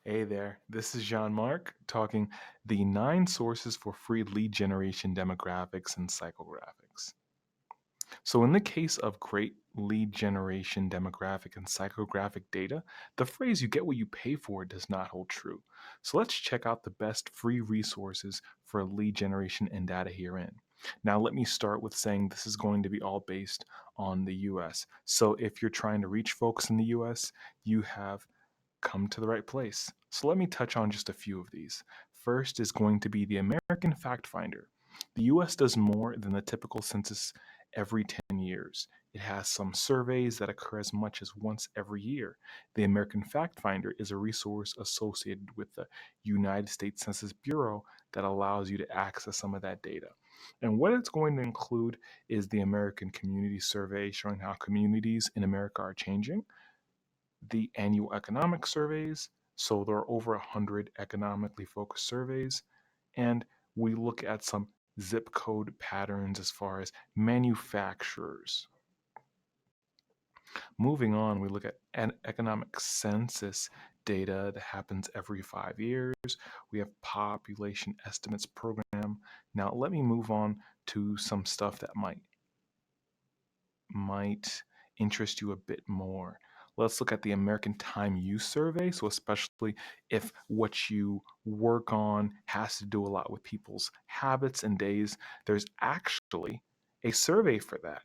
Hey there, this is Jean-Marc talking the 9 sources for free lead generation demographics and psychographics. So, in the case of great lead generation demographic and psychographic data, the phrase you get what you pay for does not hold true. So, let's check out the best free resources for lead generation and data herein. Now, let me start with saying this is going to be all based on the US. So, if you're trying to reach folks in the US, you have come to the right place. So let me touch on just a few of these. First is going to be the American Fact Finder. The US does more than the typical census every 10 years. It has some surveys that occur as much as once every year. The American Fact Finder is a resource associated with the United States Census Bureau that allows you to access some of that data. And what it's going to include is the American Community Survey showing how communities in America are changing, the annual economic surveys. So there are over 100 economically focused surveys. And we look at some zip code patterns as far as manufacturers. Moving on, we look at an economic census data that happens every 5 years. We have population estimates program. Now let me move on to some stuff that might interest you a bit more. Let's look at the American Time Use Survey. So, especially if what you work on has to do a lot with people's habits and days, there's actually a survey for that.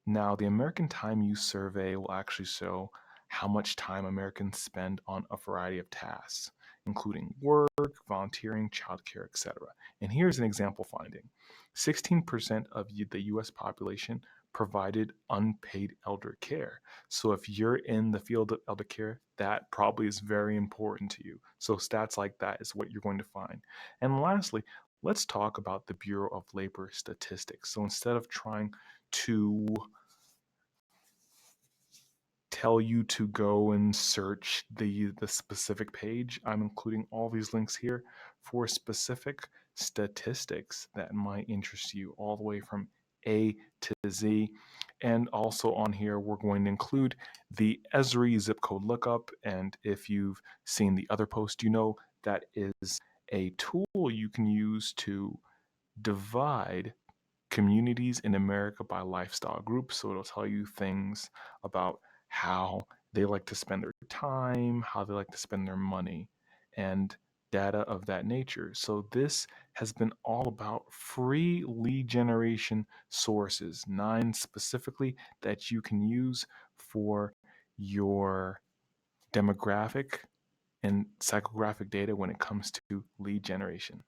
Now, the American Time Use Survey will actually show how much time Americans spend on a variety of tasks, including work, volunteering, childcare, etc. And here's an example finding: 16% of the US population provided unpaid elder care. So if you're in the field of elder care, that probably is very important to you. So stats like that is what you're going to find. And lastly, let's talk about the Bureau of Labor Statistics. So instead of trying to tell you to go and search the specific page, I'm including all these links here for specific statistics that might interest you, all the way from A to Z. And also on here, we're going to include the Esri zip code lookup. And if you've seen the other post, you know that is a tool you can use to divide communities in America by lifestyle groups. So it'll tell you things about how they like to spend their time, how they like to spend their money, and data of that nature. So this has been all about free lead generation sources, 9 specifically that you can use for your demographic and psychographic data when it comes to lead generation.